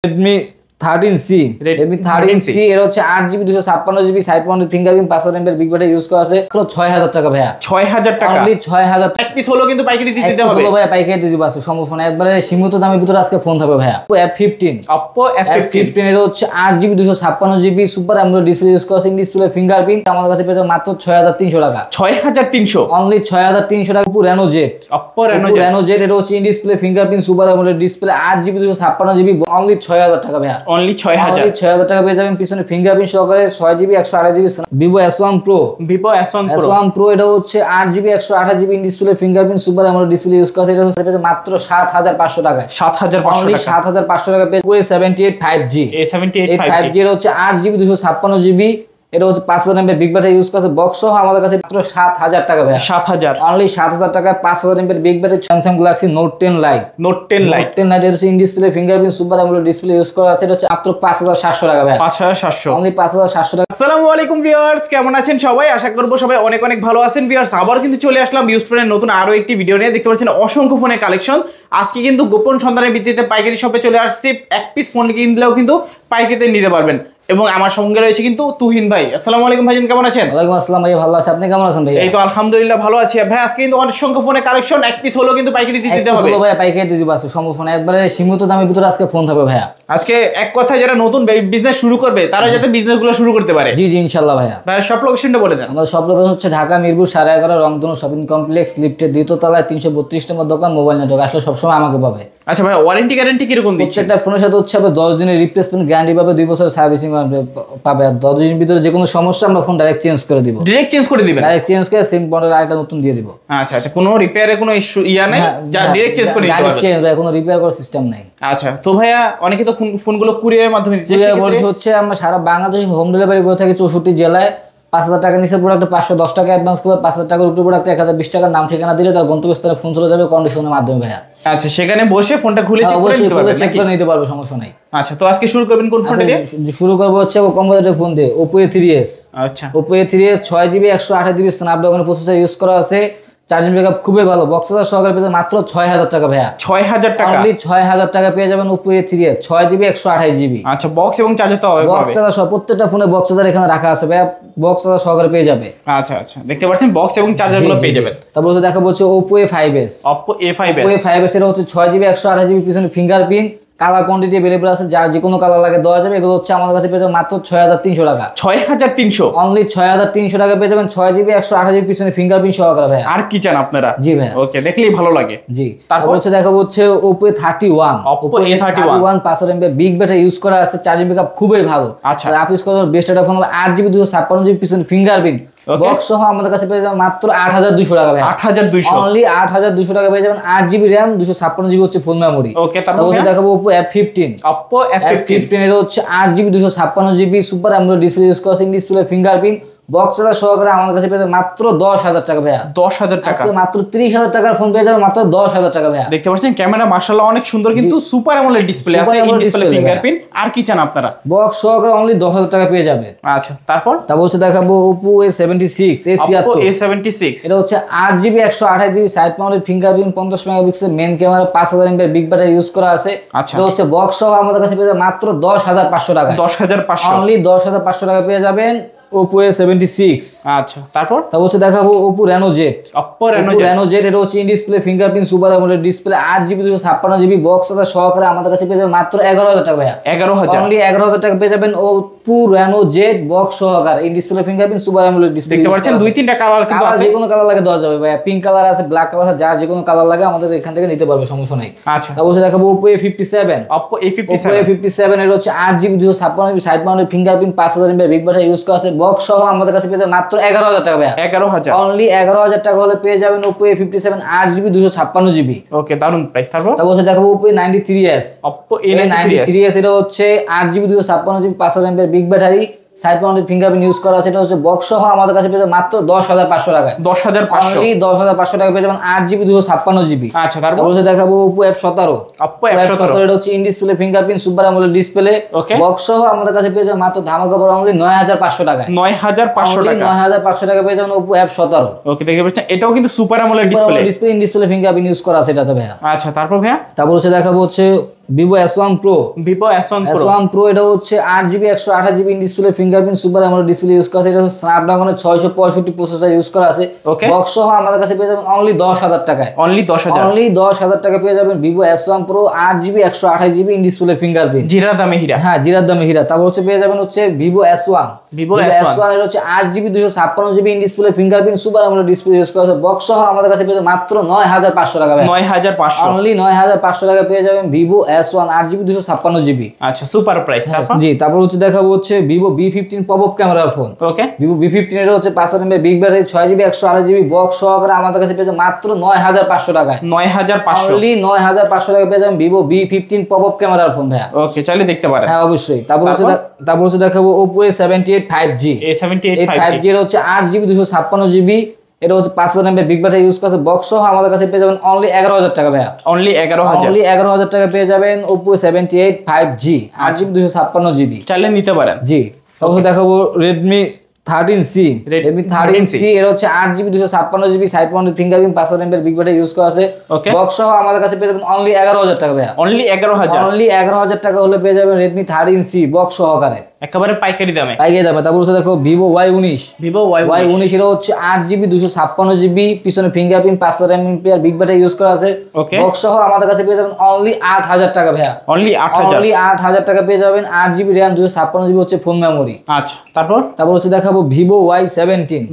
Redmi 13C Redmi 13C এর হচ্ছে 8GB 256GB side mounted fingerprint 500 mAh big battery use করা আছে মাত্র 6000 টাকা ভাইয়া 6000 টাকা অনলি 6000 এক পিস হলো কিন্তু পাইকারি দিতে হবে হলো ভাইয়া পাইকারি দিতে দিব আছে সমস্যা না একবারে সীমিত দামের ভিতরে আজকে ফোন থাকবে ভাইয়া Oppo F15 এর হচ্ছে 8GB 256GB super AMOLED display use করা আছে ইন ডিসপ্লে ফিঙ্গারপ্রিন্ট আমাদের কাছে পেয়ে মাত্র 6300 টাকা 6300 অনলি 6300 টাকা Oppo Reno Z এর হচ্ছে in display fingerprint super AMOLED display 8GB 256GB only 6000 টাকা ভাইয়া অনলি 6000 টাকা পেয়ে যাবেন পিছনে ফিঙ্গারপ্রিন্ট সহকারে 6GB 128GB Vivo S1 Pro এটা হচ্ছে 8GB 128GB in display fingerprint super AMOLED display use করা আছে এটা হচ্ছে মাত্র 7500 টাকা 7500 টাকা পেয়ে A78 5G এর হচ্ছে 8GB 256GB এটা হচ্ছে 5000 mAh বিগ ব্যাটারি ইউজ করা আছে বক্স সহ আমাদের কাছে মাত্র 7000 টাকা ভাই 7000 অনলি 7000 টাকা 5000 mAh big battery Samsung Galaxy Note 10 Lite এর হচ্ছে in display fingerprint super AMOLED display use করা আছে এটা হচ্ছে মাত্র 5700 টাকা ভাই 5700 অনলি 5700 টাকা। আসসালামু আলাইকুম ভিউয়ার্স, কেমন আছেন সবাই? আশা করব সবাই অনেক অনেক ভালো আছেন ভিউয়ার্স। আবার কিন্তু চলে আসলাম ইউজড ফোনের নতুন আরো একটি ভিডিও নিয়ে। দেখতে পাচ্ছেন অসংখ্য ফোনের কালেকশন। আজকে কিন্তু গোপন সন্ধানের ভিত্তিতে পাইকারি শপে চলে আসছে। এক পিস ফোন কিনলেও কিন্তু পাইকারিতে নিতে পারবেন। এবং আমার সঙ্গে রয়েছে কিন্তু তুহিন ভাই। আসসালামু আলাইকুম ভাইজান, কেমন আছেন? ওয়ালাইকুম আসসালাম ভাই, ভালো আছি, আপনি কেমন আছেন ভাই? এই তো আলহামদুলিল্লাহ ভালো আছি ভাই। আজকে কিন্তু অসংখ্য ফোনের কালেকশন, এক পিস হলো কিন্তু পাইকারি দিতে হবে ভাই, পাইকারি দিতে পারছে সমস্যা না, একবারে সীমিত দামের ভিতরে আজকে ফোন থাকবে ভাইয়া। আজকে এক কথায় যারা নতুন বিজনেস শুরু করবে তারা যাতে বিজনেসগুলো শুরু করতে পারে। জি জি ইনশাআল্লাহ ভাইয়া। ভাই সব লোকেশনটা বলে দেন। আমাদের সব লোকেশন হচ্ছে ঢাকা মিরপুর 11.5 রংধনু শপিং কমপ্লেক্স লিফটের দ্বিতীয় তলায় 332 নম্বর দোকান, মোবাইল নেটওয়ার্ক। আসলে সবসময় আমাকে পাবে। আচ্ছা ভাই, ওয়ারেন্টি গ্যারান্টি কি রকম দিচ্ছে? প্রত্যেকটা ফোনের সাথে হচ্ছে 10 দিনের রিপ্লেসমেন্ট গ্যারান্টি পাবে, 2 বছরের সার্ভিসিং পাবে। 10 দিনের ভিতরে যে কোনো সমস্যা আমরা ফোন ডাইরেক্ট চেঞ্জ করে দিব। ডাইরেক্ট চেঞ্জ করে দিবেন? ডাইরেক্ট চেঞ্জ করে সিম মডেল আরেকটা নতুন দিয়ে দিব। আচ্ছা আচ্ছা, কোনো রিপেয়ারে কোনো ইস্যু নাই, যা ডাইরেক্ট চেঞ্জ করে দিতে পারবেন? ডাইরেক্ট চেঞ্জ ভাই, কোনো রিপেয়ার করার সিস্টেম নাই। আচ্ছা তো ভাইয়া, অনেকে তো ফোনগুলো কুরিয়ারের মাধ্যমে দিচ্ছে। কুরিয়ার হচ্ছে আমরা সারা বাংলাদেশে হোম ডেলিভারি করে থাকি 64 জেলায়। 5000 টাকা নিচে প্রোডাক্ট 510 টাকা অ্যাডভান্স করবে, 5000 টাকার উপরে প্রোডাক্ট 1020 টাকা নাম ঠিকানা দিলে তার গন্তব্যস্থানে ফোন চলে যাবে কন্ডিশনের মাধ্যমে ভাইয়া। আচ্ছা, সেখানে বসে ফোনটা খুলে চেক করে নিতে পারবে, সমস্যা নাই। আচ্ছা তো আজকে শুরু করবেন কোন ফোনটা দিয়ে? শুরু করব হচ্ছে কম বাজেটের ফোন দিয়ে, Oppo A3s। আচ্ছা, Oppo A3s 6GB 128GB Snapdragon processor use করা আছে, চার্জিং ব্যাকআপ খুবই ভালো, বক্স চার্জার সহকারে পেয়ে মাত্র 6000 টাকা ভাইয়া। 6000 টাকা অনলি 6000 টাকা পেয়ে যাবেন Oppo A3s 6GB 128GB। আচ্ছা, বক্স এবং চার্জার তো হবে? বক্স চার্জার সহ প্রত্যেকটা ফোনে বক্স চার্জার এখানে রাখা আছে ভাইয়া, বক্স চার্জার সহকারে পেয়ে যাবে। আচ্ছা আচ্ছা, দেখতে পাচ্ছেন বক্স এবং চার্জারগুলো পেয়ে যাবেন। তারপর হচ্ছে দেখা হচ্ছে Oppo A5s। Oppo A5s এর হচ্ছে 6GB 128GB পিছনে ফিঙ্গারপ্রিন্ট, কালার কোয়ান্টিটি अवेलेबल আছে, যার যে কোনো কালার লাগে দেওয়া যাবে। এগুলো হচ্ছে আমাদের কাছে পেয়ে যাবেন মাত্র 6300 টাকা। 6300 অনলি 6300 টাকা পেয়ে যাবেন 6GB 128GB পিছনে ফিঙ্গারপ্রিন্ট সহকারে ভাই। আর কি চান আপনারা? জি ভাই, ওকে, দেখলেই ভালো লাগে। জি। তারপর হচ্ছে দেখাবো হচ্ছে Oppo A31। Oppo A31 500 mAh big battery use করা আছে, চার্জিং ব্যাকআপ খুবই ভালো। আচ্ছা, আপনি ইউজ করার বেস্ট একটা ফোন হবে 8GB 256GB পিছনে ফিঙ্গারপ্রিন্ট বক্স সহ আমাদের কাছে পেয়ে যাবেন মাত্র 8200 টাকা ভাই। 8200 অনলি 8200 টাকা পেয়ে যাবেন। 8GB RAM 256GB হচ্ছে ফুল মেমরি। ওকে, তারপর হচ্ছে দেখাবো Oppo F15। Oppo F15 এর হচ্ছে 8GB 256GB super AMOLED display use করা আছে, in display fingerprint box charger সহকারে আমাদের কাছে পেয়ে যাবেন মাত্র 10000 টাকা ভাইয়া। 10000 টাকা আজকে মাত্র 30000 টাকার ফোন পেয়ে যাবেন মাত্র 10000 টাকা ভাইয়া। দেখতে পাচ্ছেন ক্যামেরা মাশাআল্লাহ অনেক সুন্দর, কিন্তু সুপার অ্যামোলেড ডিসপ্লে আছে, ইন ডিসপ্লে ফিঙ্গারপ্রিন্ট। আর কি চান আপনারা? বক্স সহকারে অনলি 10000 টাকা পেয়ে যাবে। আচ্ছা, তারপর হচ্ছে দেখাবো Oppo A76 এটা হচ্ছে 8GB 128GB side mounted fingerprint 50 megapixel main camera 5000 mAh big battery use করা আছে। এটা হচ্ছে বক্স সহ আমাদের কাছে পেয়ে যাবেন মাত্র 10500 টাকা। 10500 অনলি 10500 টাকা পেয়ে যাবেন Oppo A76। আচ্ছা, তারপর হচ্ছে দেখাবো Oppo Reno Z। Reno Z এটা হচ্ছে in display fingerprint super AMOLED display 8GB 256GB box charger সহকারে আমাদের কাছে পেয়ে যাবেন মাত্র 11000 টাকা ভাইয়া। 11000 অনলি 11000 টাকা পেয়ে যাবেন Oppo Reno Z বক্স সহকারে in display fingerprint super AMOLED display. দেখতে পাচ্ছেন 2-3টা কালার কিন্তু আছে, যে কোনো কালার লাগে দেওয়া যাবে ভাইয়া। পিঙ্ক কালার আছে, ব্ল্যাক কালার আছে, যার যে কোনো কালার লাগে আমাদের এখান থেকে নিতে পারবে, সমস্যা নাই। আচ্ছা, তারপর হচ্ছে দেখাবো Oppo A57 এর হচ্ছে 8GB 256GB side mounted fingerprint 5000 mAh big battery use করা আছে, বক্স সহ আমাদের কাছে পেয়ে যাবেন মাত্র 11000 টাকা ভাইয়া। 11000 অনলি 11000 টাকা হলে পেয়ে যাবেন Oppo A57 8GB 256GB। ওকে, দারুন প্রাইস। তারপর হচ্ছে দেখাবো Oppo A93s। Oppo A93s এটা হচ্ছে 8GB 256GB 5000 mAh big battery side mounted fingerprint use করা আছে। এটা হচ্ছে বক্স সহ আমাদের কাছে পেয়ে যাবেন মাত্র 10500 টাকা। 10500 অনলি 10500 টাকা পেয়ে যাবেন 8GB 256GB। আচ্ছা, তারপর হচ্ছে দেখাবো Oppo F17। এটা হচ্ছে in display fingerprint super AMOLED display box সহ আমাদের কাছে পেয়ে যাবেন মাত্র ধামাকা পড়া অনলি 9500 টাকা। 9500 টাকা 9500 টাকা পেয়ে যাবেন Oppo F17। ওকে, দেখতে পাচ্ছেন এটাও কিন্তু super AMOLED display in display fingerprint use করা আছে এটাতে ভাইয়া। আচ্ছা, তারপর ভাইয়া হচ্ছে দেখাবো হচ্ছে Vivo S1 Pro S1 Pro এটা হচ্ছে 8GB 128GB in display fingerprint super AMOLED display use করা আছে। এটা স্ন্যাপড্রাগনের 665 প্রসেসর ইউজ করা আছে। বক্স সহ আমাদের কাছে পেয়ে যাবেন অনলি 10000 টাকায়। অনলি 10000 টাকা পেয়ে যাবেন Vivo S1 Pro 8GB 128GB in display fingerprint. জিরার দামে হীরা। হ্যাঁ, জিরার দামে হীরা। তারপর হচ্ছে পেয়ে যাবেন হচ্ছে Vivo S1 এর হচ্ছে 8GB 256GB in display fingerprint super AMOLED display use করা আছে। বক্স সহ আমাদের কাছে পেয়ে যাবেন মাত্র 9500 টাকা। 9500 অনলি 9500 টাকা পেয়ে যাবেন Vivo S1 8GB 256GB। আচ্ছা, সুপার প্রাইস। জি, তারপর হচ্ছে দেখাবো হচ্ছে Vivo B15 pop up camera phone. Okay, Vivo B15 এর হচ্ছে 500 mAh big battery 6GB 128GB box সহকারে আমাদের কাছে পেয়ে যাবেন মাত্র 9500 টাকায়। 9500 অনলি 9500 টাকা পেয়ে যাবেন Vivo B15 pop up camera phone ভাইয়া। ওকে, চাইলে দেখতে পারেন। হ্যাঁ, অবশ্যই। তারপর হচ্ছে দেখাবো Oppo A78 5G। A78 5G এর হচ্ছে 8GB 256GB। এটা হচ্ছে 500 mAh বিগ ব্যাটারি ইউজ করছে। বক্স সহ আমাদের কাছে পেয়ে যাবেন অনলি 11000 টাকা ভাইয়া। অনলি 11000 টাকা পেয়ে যাবেন Oppo A78 5G 8GB 256GB। চাইলে নিতে পারেন। জি, তারপর দেখাবো Redmi 13C। Redmi 13C এর হচ্ছে 8GB 256GB side mounted fingerprint 500 mAh big battery use করা আছে। বক্স সহ আমাদের কাছে পেয়ে যাবেন অনলি 11000 টাকা ভাইয়া। অনলি 11000 টাকা হলে পেয়ে যাবেন Redmi 13C বক্স সহকারে একেবারে পাইকারি দামে। তারপর হচ্ছে দেখো Vivo Y19 এটা হচ্ছে 8GB 256GB পিছনে fingerprint 500 mAh big battery use করা আছে। বক্স সহ আমাদের কাছে পেয়ে যাবেন অনলি 8000 টাকা ভাইয়া। অনলি 8000 টাকা পেয়ে যাবেন। 8GB RAM 256GB হচ্ছে ফোন মেমোরি। আচ্ছা, তারপর হচ্ছে দেখাবো Vivo Y17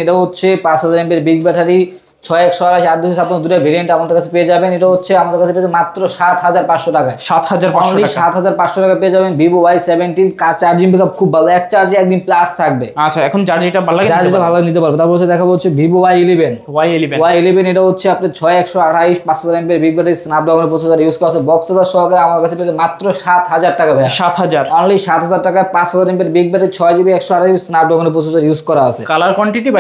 এটা হচ্ছে 5000 mAh বিগ ব্যাটারি 6128 8256 দুটো ভেরিয়েন্ট আমাদের কাছে পেয়ে যাবেন। এটা হচ্ছে আমাদের কাছে পেয়ে যাবেন মাত্র 7500 টাকায়। 7500 টাকা পেয়ে যাবেন Vivo Y17। চার্জিং ব্যাকআপ খুব ভালো, এক চার্জে একদিন প্লাস থাকবে। আচ্ছা, এখন চার্জিংটা ভালো লাগে, নিতে পারবে। তারপর হচ্ছে দেখাবো হচ্ছে Vivo Y11 এটা হচ্ছে আপনার 6128 5000 mAh বিগ ব্যাটারি স্ন্যাপড্রাগনের প্রসেসর ইউজ করা আছে। বক্স সহকারে আমাদের কাছে পেয়ে যাবেন মাত্র 7000 টাকা ভাই। 7000 অনলি 7000 টাকায় 5000 mAh big battery 6GB 128GB স্ন্যাপড্রাগনের প্রসেসর ইউজ করা আছে। কালার কোয়ান্টিটি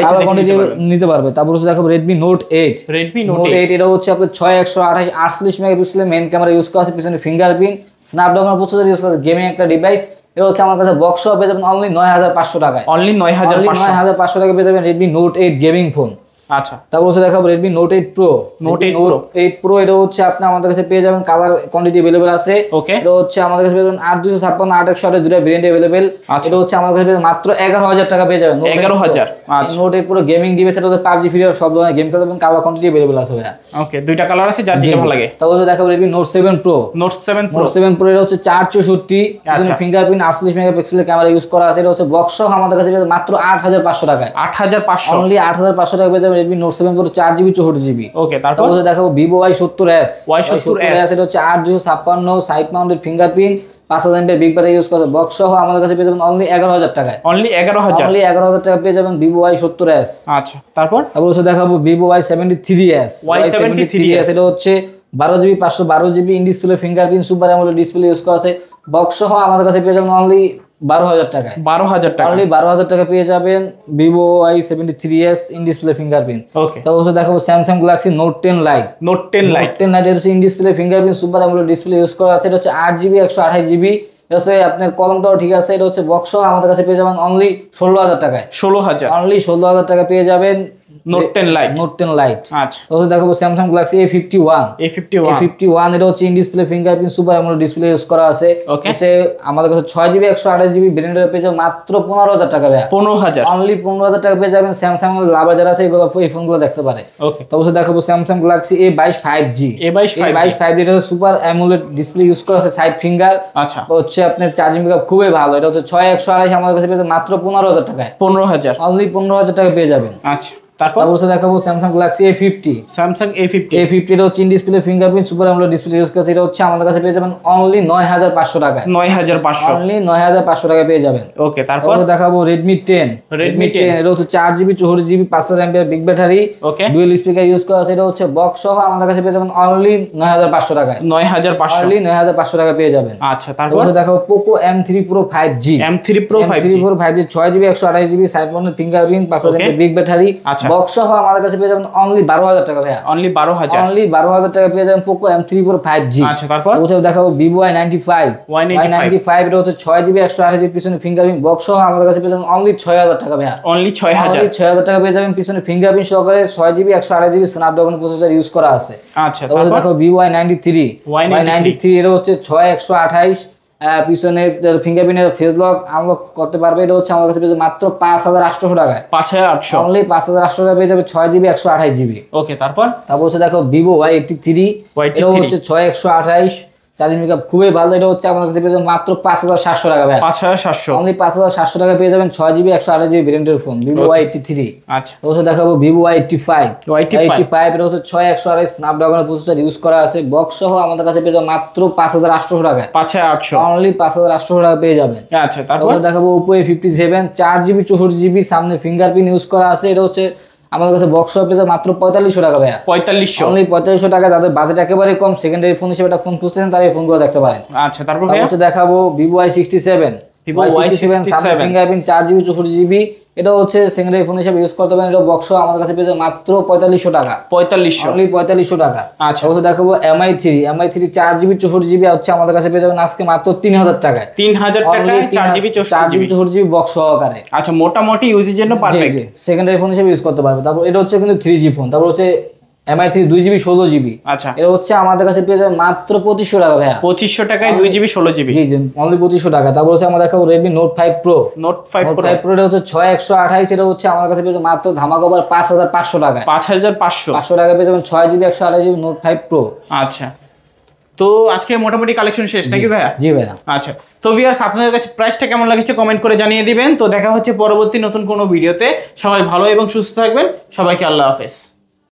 নিতে পারবে। তারপর হচ্ছে দেখাবো Redmi Note 8 এটা হচ্ছে আপনার 6128 48 মেগাপিক্সেলের মেইন ক্যামেরা ইউজ করা আছে। পিছনে ফিঙ্গারপ্রিন্ট স্ন্যাপড্রাগন প্রসেসর ইউজ করা আছে। গেমিং একটা ডিভাইস। এটা হচ্ছে আমার কাছে বক্স সহ পেয়ে যাবেন অনলি 9500 টাকায়। অনলি 9500 টাকা পেয়ে যাবেন Redmi Note 8 গেমিং ফোন। আচ্ছা, তারপর হচ্ছে দেখাবো Redmi Note 8 Pro এটা হচ্ছে আপনি আমাদের কাছে পেয়ে যাবেন। কালার কোয়ান্টিটি अवेलेबल আছে। এটা হচ্ছে আমাদের কাছে পেয়ে যাবেন 8256 8128 দুটো ভেরিয়েন্ট अवेलेबल। এটা হচ্ছে আমাদের কাছে মাত্র 11000 টাকা পেয়ে যাবেন। 11000। আচ্ছা, Note 8 Pro গেমিং ডিভাইস। এটা হচ্ছে PUBG ফ্রি সব ধরনের গেম খেলতে পারবেন। কালার কোয়ান্টিটি अवेलेबल আছে ভাইয়া। ওকে, দুইটা কালার আছে, যার যেটা ভালো লাগে। তারপর হচ্ছে দেখাবো Redmi Note 7 Pro এটা হচ্ছে 464 পিছনে ফিঙ্গারপ্রিন্ট 48 মেগাপিক্সেলের ক্যামেরা ইউজ করা আছে। এটা হচ্ছে বক্স সহ আমাদের কাছে পেয়ে যাবেন মাত্র 8500 টাকায়। 8500 অনলি 8500 টাকা পেয়ে যাবেন Redmi Note 7 Pro 4GB 64GB। ওকে, তারপর দেখাবো Vivo Y70s এটা হচ্ছে 856 side mounted fingerprint 5000 mAh big battery use করে। বক্স সহ আমাদের কাছে পেয়ে যাবেন অনলি 11000 টাকায়। অনলি 11000 টাকা পেয়ে যাবেন Vivo Y70s। আচ্ছা, তারপর হচ্ছে দেখাবো Vivo Y73s এটা হচ্ছে 12GB 512GB in display fingerprint super AMOLED display use করা আছে। বক্স সহ আমাদের কাছে পেয়ে যাবেন অনলি 12000 টাকায়। 12000 টাকা। অনলি 12000 টাকা পেয়ে যাবেন Vivo Y73s in display fingerprint. Okay, তারপর দেখাবো Samsung Galaxy Note 10 Lite এর হচ্ছে in display fingerprint super AMOLED display use করা আছে। এটা হচ্ছে 8GB 128GB। এটা হচ্ছে আপনার কলমটাও ঠিক আছে। এটা হচ্ছে বক্স সহ আমাদের কাছে পেয়ে যাবেন অনলি 16000 টাকায়। 16000 অনলি 16000 টাকা পেয়ে যাবেন Note 10 Lite। আচ্ছা, তারপর দেখাবো Samsung Galaxy A51 এটা হচ্ছে in display fingerprint super AMOLED display use করা আছে। হচ্ছে আমাদের কাছে 6GB 128GB ভেরিয়েন্টের পেয়ে যাবেন মাত্র 15000 টাকা ভাই। 15000 অনলি 15000 টাকা পেয়ে যাবেন। Samsung এর লাভার যারা আছে এগুলো এই ফোনগুলো দেখতে পারে। ওকে, তারপর দেখাবো Samsung Galaxy A22 5G এটা সুপার অ্যামোলেড ডিসপ্লে ইউজ করা আছে সাইড ফিঙ্গার। আচ্ছা, হচ্ছে আপনার চার্জিং ব্যাকআপ খুবই ভালো। এটা হচ্ছে 6128 আমাদের কাছে পেয়ে যাবেন মাত্র 15000 টাকায়। 15000 অনলি 15000 টাকা পেয়ে যাবেন। আচ্ছা, তারপর দেখাবো Samsung Galaxy A50 এটা হচ্ছে in display fingerprint super AMOLED display use করা আছে। এটা হচ্ছে আমাদের কাছে পেয়ে যাবেন অনলি 9500 টাকায়। 9500 অনলি 9500 টাকা পেয়ে যাবেন। ওকে, তারপর দেখাবো Redmi 10 এটা হচ্ছে 4GB 64GB 500 mAh big battery dual speaker use করা আছে। এটা হচ্ছে বক্স সহ আমাদের কাছে পেয়ে যাবেন অনলি 9500 টাকায়। 9500 অনলি 9500 টাকা পেয়ে যাবেন। আচ্ছা, তারপর দেখাবো Poco M3 Pro 5G 6GB 128GB side mounted fingerprint 500 mAh big battery. Box সহ আমাদের কাছে পেয়ে যাবেন অনলি 12000 টাকা ভাইয়া, অনলি 12000, অনলি 12000 টাকা পেয়ে যাবেন পোকো M3 Pro 5G। আচ্ছা তারপর দেখাবো Vivo Y95, Y95 এটা হচ্ছে 6GB 128GB পিছনে ফিঙ্গারপ্রিন্ট, বক্স সহ আমাদের কাছে পেয়ে যাবেন অনলি 6000 টাকা ভাইয়া, অনলি 6000 টাকা পেয়ে যাবেন পিছনে ফিঙ্গারপ্রিন্ট সহকারে 6GB 128GB Snapdragon processor use করা আছে। আচ্ছা তারপর দেখো Vivo Y93 এটা হচ্ছে 6128 পিছনে ফিঙ্গারপ্রিন্টের ফেস লক আনলক করতে পারবে, এটা হচ্ছে আমাদের কাছে পেয়ে যাবে মাত্র 5800 টাকায়, 5800, অনলি 5800 টাকা পেয়ে যাবে 6GB 128GB। ওকে তারপর হচ্ছে দেখো Vivo Y83 এটা হচ্ছে 6128 চার্জিং পিকআপ খুবই ভালো, এটা হচ্ছে আমাদের কাছে পেয়ে যাবেন মাত্র 5700 টাকা ভাই, 5700, অনলি 5700 টাকা পেয়ে যাবেন 6GB 128GB ভেরিয়েন্টের ফোন Vivo Y83। আচ্ছা দেখাবো Vivo Y85 এটা হচ্ছে 6128 স্ন্যাপড্রাগনের প্রসেসর ইউজ করা আছে, বক্স সহ আমাদের কাছে পেয়ে যাবেন মাত্র 5800 টাকায়, 5800, অনলি 5800 টাকা পেয়ে যাবেন। আচ্ছা তারপর দেখাবো Oppo A57 4GB 64GB সামনে ফিঙ্গারপ্রিন্ট ইউজ করা আছে, এটা হচ্ছে আমাদের কাছে বক্স শপে মাত্র 4500 টাকা ভাইয়া, 4500, অনলি 4500 টাকা। যাদের বাজেট একেবারে কম সেকেন্ডারি ফোন হিসেবে একটা ফোন খুঁজতেছেন তারা এই ফোনগুলো দেখতে পারেন। আচ্ছা তারপর ভাইয়া দেখাবো Vivo Y67 সামনে ফিঙ্গারপ্রিন্ট 4GB 64GB, এটা হচ্ছে সেকেন্ডারি ফোন হিসেবে ইউজ করতে পারেন, এটা বক্স আমাদের কাছে পেয়ে যাবে মাত্র 4500 টাকা, 4500, অনলি 4500 টাকা। আচ্ছা দেখাবো MI3 4GB 64GB হচ্ছে আমাদের কাছে পেয়ে যাবেন আজকে মাত্র 3000 টাকায়, 3000 টাকায় 4GB 64GB বক্স সহকারে। আচ্ছা মোটামুটি ইউজের জন্য পারফেক্ট, সেকেন্ডারি ফোন হিসেবে ইউজ করতে পারবে। তারপর এটা হচ্ছে কিন্তু 3G ফোন। তারপর হচ্ছে MI3 2GB 16GB, আচ্ছা এটা হচ্ছে আমাদের কাছে পেয়ে যাবে মাত্র 2500 টাকা ভাইয়া, 2500 টাকায় 2GB 16GB, জি অনলি 2500 টাকা। তারপর হচ্ছে আমরা দেখাবো Redmi Note 5 Pro এটা হচ্ছে 6128, এটা হচ্ছে আমাদের কাছে পেয়ে যাবে মাত্র ধামাকা অফার 5500 টাকায়, 5500 টাকা পেয়ে যাবেন 6GB 128GB Note 5 Pro। আচ্ছা তো আজকে মোটামুটি কালেকশন শেষ নাকি ভাইয়া? জি ভাইয়া। আচ্ছা তো ভিউয়ার্স আপনাদের কাছে প্রাইসটা কেমন লাগছে কমেন্ট করে জানিয়ে দিবেন। তো দেখা হচ্ছে পরবর্তী নতুন কোনো ভিডিওতে, সবাই ভালো এবং সুস্থ থাকবেন, সবাইকে আল্লাহ হাফেজ।